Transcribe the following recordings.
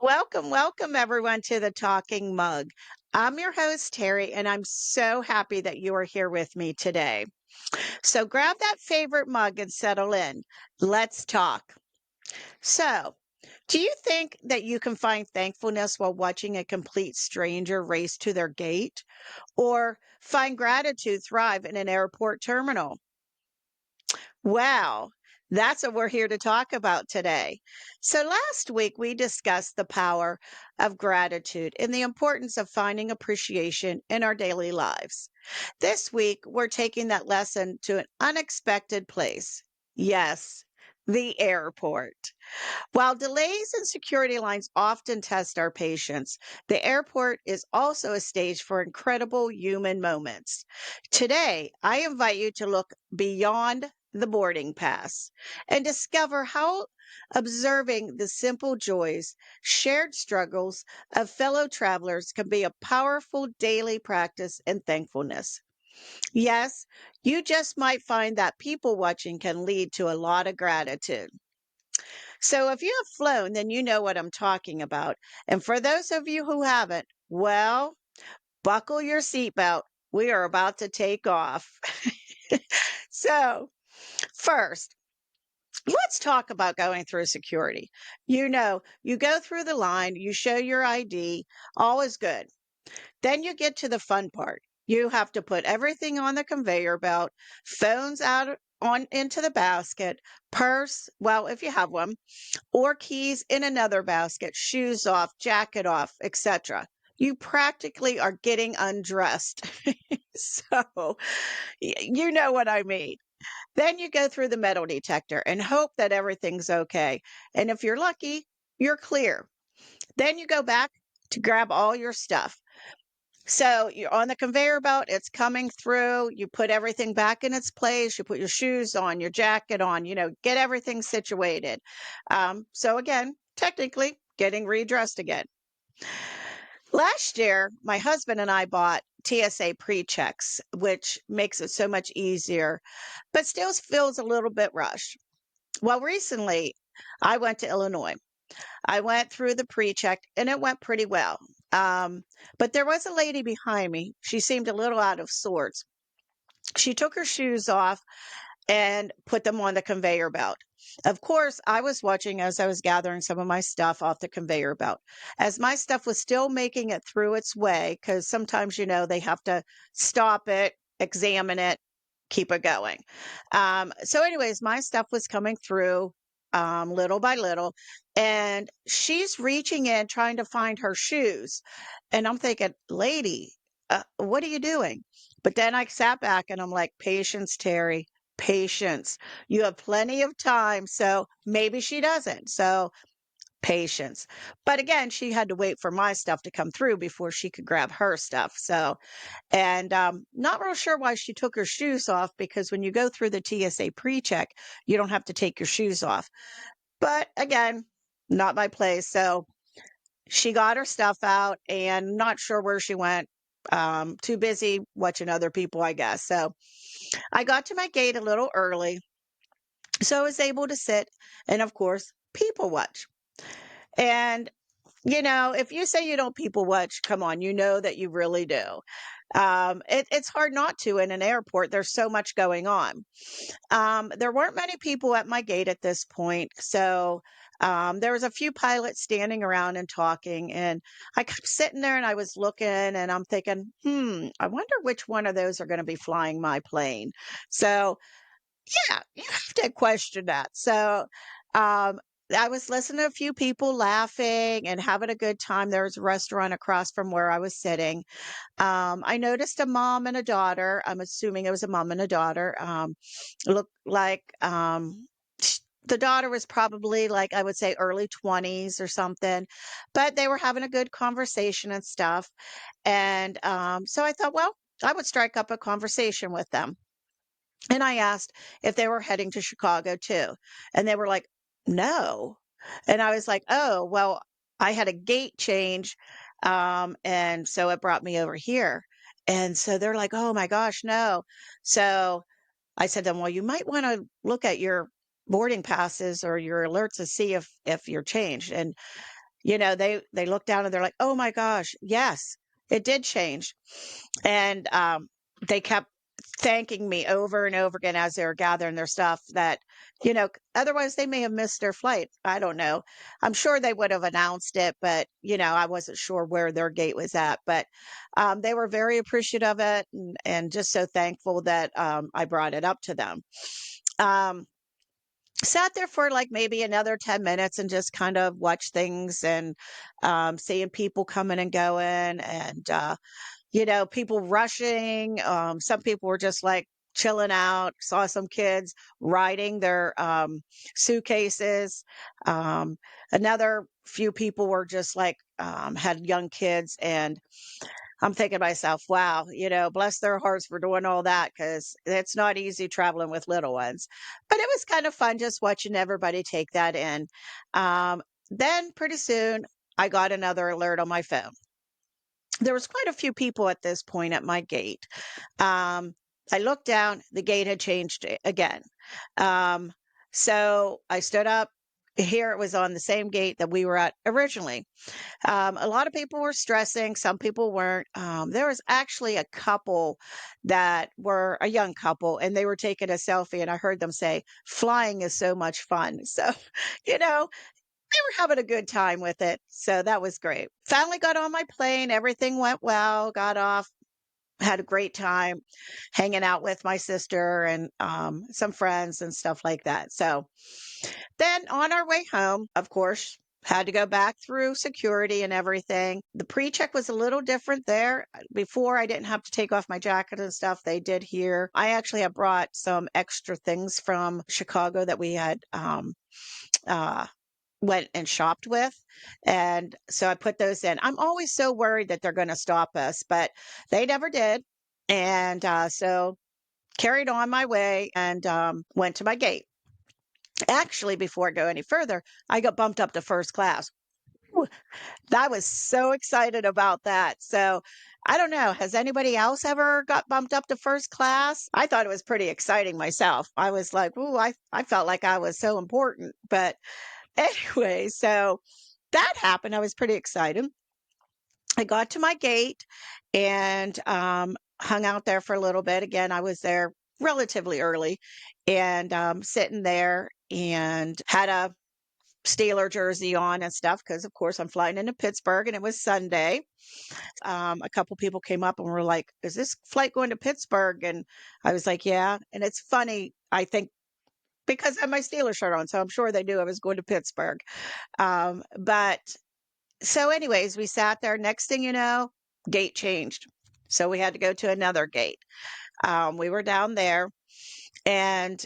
Welcome, welcome everyone to the Talking Mug. I'm your host, Terry, and I'm so happy that you are here with me today. So grab that favorite mug and settle in. Let's talk. So, do you think that you can find thankfulness while watching a complete stranger race to their gate? Or find gratitude thrive in an airport terminal? Wow, that's what we're here to talk about today. So, last week we discussed the power of gratitude and the importance of finding appreciation in our daily lives. This week, we're taking that lesson to an unexpected place. Yes, the airport. While delays and security lines often test our patience, the airport is also a stage for incredible human moments. Today, I invite you to look beyond the boarding pass and discover how observing the simple joys, shared struggles of fellow travelers can be a powerful daily practice in thankfulness. Yes, you just might find that people watching can lead to a lot of gratitude. So if you have flown, then you know what I'm talking about. And for those of you who haven't, well, buckle your seatbelt. We are about to take off. So, first, let's talk about going through security. You go through the line, you show your ID, all is good. Then you get to the fun part. You have to put everything on the conveyor belt, phones out on into the basket, purse, well, if you have one, or keys in another basket, shoes off, jacket off, etc. You practically are getting undressed. So, you know what I mean. Then you go through the metal detector and hope that everything's okay. And if you're lucky, you're clear. Then you go back to grab all your stuff. So you're on the conveyor belt, it's coming through. You put everything back in its place. You put your shoes on, your jacket on, get everything situated. So again, technically getting redressed again. Last year, my husband and I bought TSA pre checks, which makes it so much easier, but still feels a little bit rushed. Well, recently, I went to Illinois. I went through the pre check and it went pretty well. But there was a lady behind me. She seemed a little out of sorts. She took her shoes off and put them on the conveyor belt. Of course, I was watching as I was gathering some of my stuff off the conveyor belt. As my stuff was still making it through its way, because sometimes, they have to stop it, examine it, keep it going. Anyways, my stuff was coming through little by little, and she's reaching in trying to find her shoes. And I'm thinking, lady, what are you doing? But then I sat back and I'm like, patience, Terry, patience. You have plenty of time. So maybe she doesn't. So patience. But again, she had to wait for my stuff to come through before she could grab her stuff. So, and not real sure why she took her shoes off because when you go through the TSA pre check, you don't have to take your shoes off. But again, not my place. So she got her stuff out and not sure where she went. Too busy watching other people, I guess. So I got to my gate a little early. So I was able to sit and, of course, people watch. And, if you say you don't people watch, come on, you know that you really do. It's hard not to in an airport. There's so much going on. There weren't many people at my gate at this point. So there was a few pilots standing around and talking. And I kept sitting there and I was looking and I'm thinking, I wonder which one of those are going to be flying my plane. So yeah, you have to question that. So, um, I was listening to a few people laughing and having a good time. There was a restaurant across from where I was sitting. I noticed a mom and a daughter. I'm assuming it was a mom and a daughter. Looked like the daughter was probably like I would say early 20s or something, but they were having a good conversation and stuff. And so I thought, well, I would strike up a conversation with them. And I asked if they were heading to Chicago too. And they were like, no. And I was like, oh, well, I had a gate change. And so it brought me over here. And so they're like, oh my gosh, no. So I said to them, well, you might want to look at your boarding passes or your alerts to see if you're changed. And they look down and they're like, "Oh my gosh, yes, it did change." And they kept thanking me over and over again as they were gathering their stuff that, otherwise they may have missed their flight. I don't know. I'm sure they would have announced it, but, I wasn't sure where their gate was at. But they were very appreciative of it and just so thankful that I brought it up to them. Um, Sat there for like maybe another 10 minutes and just kind of watched things and seeing people coming and going and people rushing. Some people were just like chilling out. Saw some kids riding their suitcases. Um, Another few people were just like had young kids, and I'm thinking to myself, wow, bless their hearts for doing all that because it's not easy traveling with little ones. But it was kind of fun just watching everybody take that in. Um, then pretty soon, I got another alert on my phone. There was quite a few people at this point at my gate. I looked down, the gate had changed again. Um, so I stood up. Here it was on the same gate that we were at originally. A lot of people were stressing, some people weren't. There was actually a couple that were a young couple, and they were taking a selfie, and I heard them say, "Flying is so much fun." So, you know, they were having a good time with it. So that was great. Finally got on my plane. Everything went well. Got off, had a great time hanging out with my sister and some friends and stuff like that. So then on our way home, of course, had to go back through security and everything. The pre check was a little different there. Before, I didn't have to take off my jacket and stuff. They did here. I actually have brought some extra things from Chicago that we had uh, went and shopped with. And so I put those in. I'm always so worried that they're going to stop us, but they never did. And so carried on my way and went to my gate. Actually, before I go any further, I got bumped up to first class. Whew, I was so excited about that. So I don't know. Has anybody else ever got bumped up to first class? I thought it was pretty exciting myself. I was like, ooh, I felt like I was so important. But anyway, so that happened. I was pretty excited. I got to my gate and hung out there for a little bit. Again, I was there relatively early and sitting there and had a Steeler jersey on and stuff because, of course, I'm flying into Pittsburgh and it was Sunday. A couple people came up and were like, "Is this flight going to Pittsburgh?" And I was like, "Yeah." And it's funny, I think, because I have my Steeler shirt on, so I'm sure they knew I was going to Pittsburgh. But so, anyways, we sat there. Next thing you know, gate changed. So we had to go to another gate. We were down there, and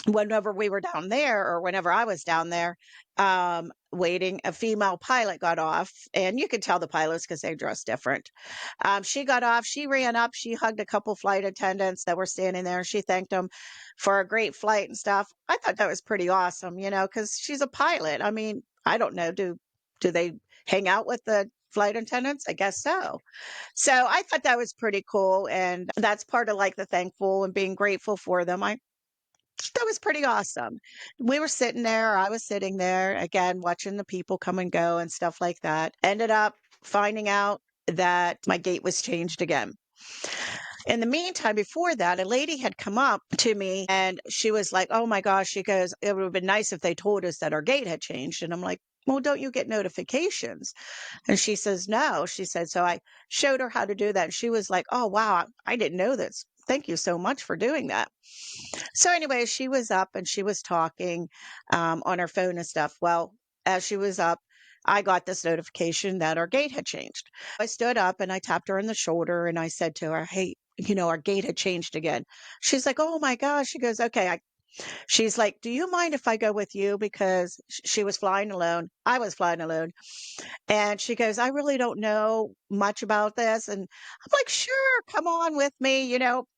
whenever we were down there, or whenever I was down there, waiting, a female pilot got off, and you could tell the pilots because they dress different. She got off, she ran up, she hugged a couple flight attendants that were standing there, and she thanked them for a great flight and stuff. I thought that was pretty awesome, because she's a pilot. I mean, I don't know, do they hang out with the flight attendants? I guess so. So I thought that was pretty cool, and that's part of like the thankful and being grateful for them. I That was pretty awesome. We were sitting there, I was sitting there again, watching the people come and go and stuff like that. Ended up finding out that my gate was changed again. In the meantime, before that, a lady had come up to me and she was like, "Oh my gosh," she goes, "it would have been nice if they told us that our gate had changed." And I'm like, "Well, don't you get notifications?" And she says, "No." She said, so I showed her how to do that. And she was like, "Oh, wow, I didn't know this. Thank you so much for doing that." So anyway, she was up and she was talking on her phone and stuff. Well, as she was up, I got this notification that our gate had changed. I stood up and I tapped her on the shoulder and I said to her, "Hey, our gate had changed again." She's like, "Oh my gosh." She goes, "Okay." She's like, "Do you mind if I go with you?" Because she was flying alone. I was flying alone. And she goes, "I really don't know much about this." And I'm like, "Sure, come on with me."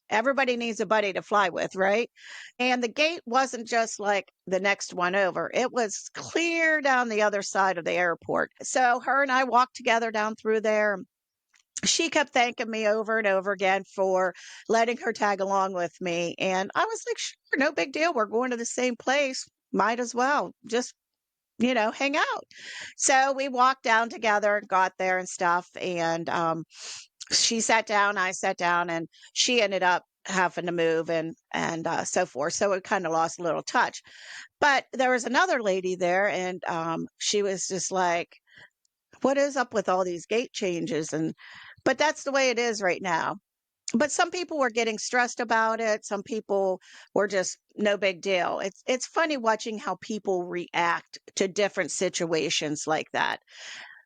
Everybody needs a buddy to fly with, right? And the gate wasn't just like the next one over, it was clear down the other side of the airport. So her and I walked together down through there. She kept thanking me over and over again for letting her tag along with me. And I was like, "Sure, no big deal. We're going to the same place. Might as well. Just hang out. So we walked down together and got there and stuff. And she sat down, I sat down, and she ended up having to move and so forth. So it kind of lost a little touch. But there was another lady there, and she was just like, "What is up with all these gate changes?" And but that's the way it is right now. But some people were getting stressed about it. Some people were just no big deal. It's funny watching how people react to different situations like that.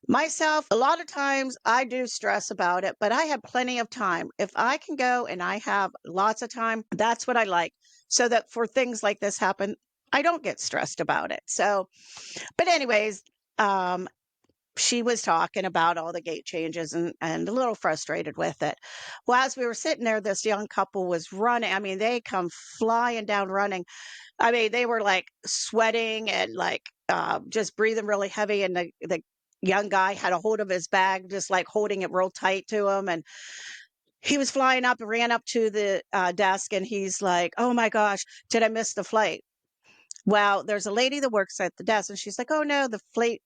Myself, a lot of times I do stress about it, but I have plenty of time. If I can go and I have lots of time, that's what I like. So that for things like this happen, I don't get stressed about it. So, but anyways, um, she was talking about all the gate changes and a little frustrated with it. Well, as we were sitting there, this young couple was running. I mean, they come flying down running. I mean, they were like sweating and like just breathing really heavy. And the young guy had a hold of his bag, just like holding it real tight to him. And he was flying up and ran up to the desk and he's like, "Oh my gosh, did I miss the flight?" Well, there's a lady that works at the desk and she's like, "Oh no, the flight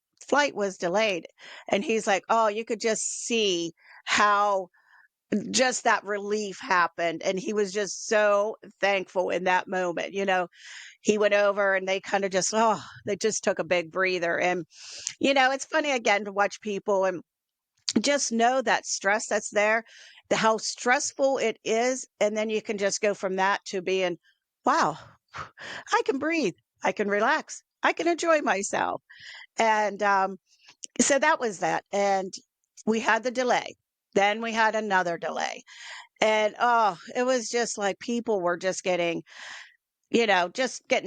was delayed." And he's like, "Oh, you could just see how just that relief happened." And he was just so thankful in that moment. He went over and they kind of just, oh, they just took a big breather. And, it's funny again to watch people and just know that stress that's there, how stressful it is. And then you can just go from that to being, wow, I can breathe. I can relax. I can enjoy myself. And so that was that. And we had the delay. Then we had another delay. And oh, it was just like people were just getting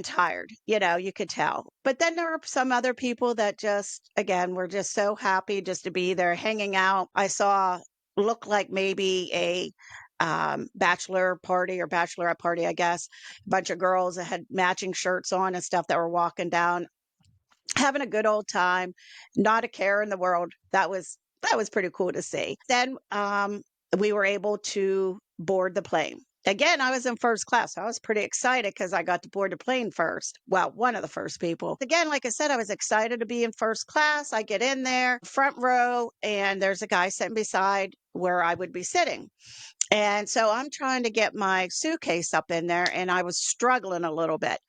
tired. You could tell. But then there were some other people that just, again, were just so happy just to be there hanging out. I saw look like maybe a bachelor party or bachelorette party, I guess. A bunch of girls that had matching shirts on and stuff that were walking down having a good old time, not a care in the world. That was pretty cool to see. Then we were able to board the plane. Again, I was in first class. So I was pretty excited because I got to board the plane first. Well, one of the first people. Again, like I said, I was excited to be in first class. I get in there, front row, and there's a guy sitting beside where I would be sitting. And so I'm trying to get my suitcase up in there, and I was struggling a little bit.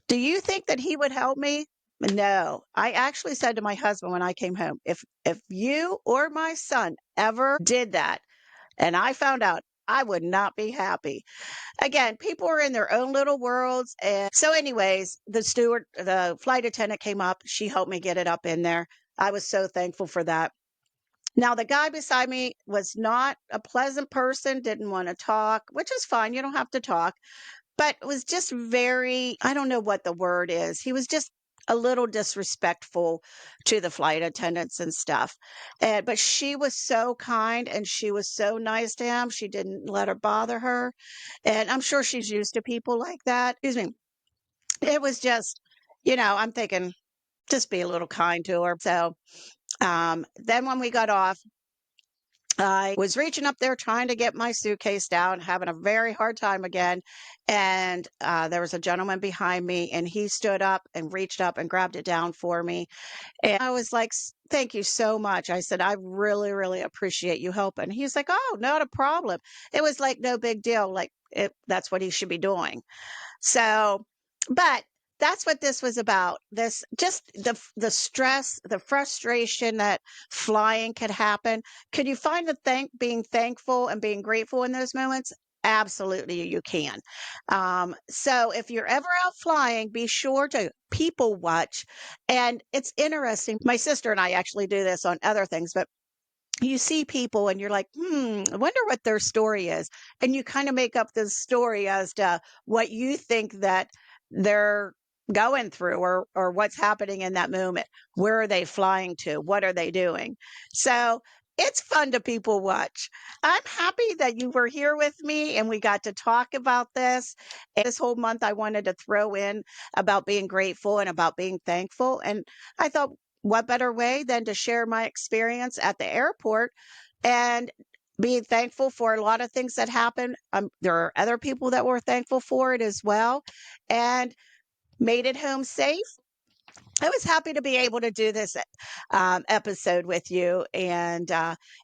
Do you think that he would help me? No. I actually said to my husband when I came home, if you or my son ever did that and I found out, I would not be happy. Again, people are in their own little worlds. And so, anyways, the flight attendant came up. She helped me get it up in there. I was so thankful for that. Now, the guy beside me was not a pleasant person, didn't want to talk, which is fine. You don't have to talk, but it was just very, I don't know what the word is. He was just a little disrespectful to the flight attendants and stuff. But she was so kind and she was so nice to him. She didn't let her bother her. And I'm sure she's used to people like that. Excuse me. It was just, I'm thinking, just be a little kind to her. So then when we got off, I was reaching up there trying to get my suitcase down, having a very hard time again. And there was a gentleman behind me, and he stood up and reached up and grabbed it down for me. And I was like, Thank you so much." I said, "I really, really appreciate you helping." He's like, "Oh, not a problem." It was like no big deal. Like that's what he should be doing. So, but that's what this was about. This just the stress, the frustration that flying could happen. Could you find being thankful and being grateful in those moments? Absolutely, you can. So if you're ever out flying, be sure to people watch. And it's interesting. My sister and I actually do this on other things, but you see people and you're like, I wonder what their story is. And you kind of make up this story as to what you think that they're going through or what's happening in that moment. Where are they flying to? What are they doing? So it's fun to people watch. I'm happy that you were here with me and we got to talk about this. And this whole month, I wanted to throw in about being grateful and about being thankful. And I thought, what better way than to share my experience at the airport and being thankful for a lot of things that happen. There are other people that were thankful for it as well and made it home safe. I was happy to be able to do this episode with you and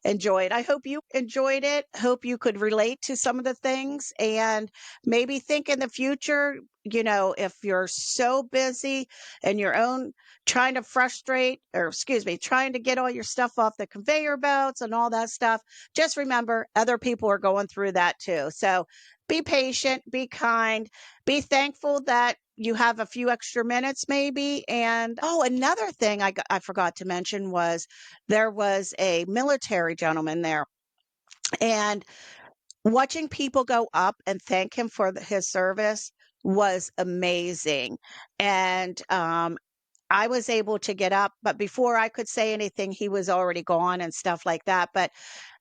enjoy it. I hope you enjoyed it. Hope you could relate to some of the things and maybe think in the future, if you're so busy and your own trying to frustrate or, excuse me, trying to get all your stuff off the conveyor belts and all that stuff, just remember other people are going through that too. So be patient, be kind, be thankful that you have a few extra minutes maybe. And oh, another thing I forgot to mention was there was a military gentleman there, and watching people go up and thank him for his service was amazing. And I was able to get up, but before I could say anything, he was already gone and stuff like that. But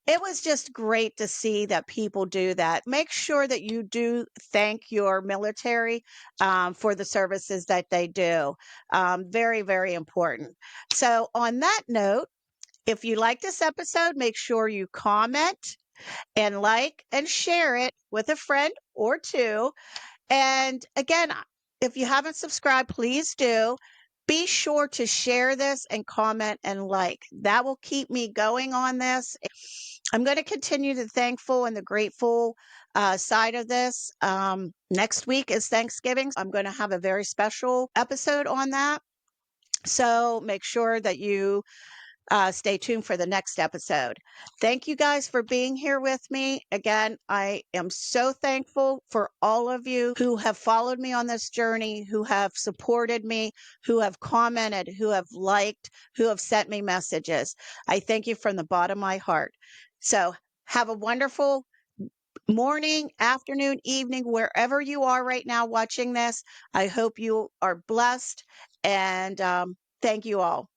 it was just great to see that people do that. Make sure that you do thank your military for the services that they do. Very, very important. So, on that note, if you like this episode, make sure you comment and like and share it with a friend or two. And again, if you haven't subscribed, please do. Be sure to share this and comment and like. That will keep me going on this. I'm going to continue the thankful and the grateful side of this. Next week is Thanksgiving. I'm going to have a very special episode on that. So make sure that you stay tuned for the next episode. Thank you guys for being here with me. Again, I am so thankful for all of you who have followed me on this journey, who have supported me, who have commented, who have liked, who have sent me messages. I thank you from the bottom of my heart. So have a wonderful morning, afternoon, evening, wherever you are right now watching this. I hope you are blessed and thank you all.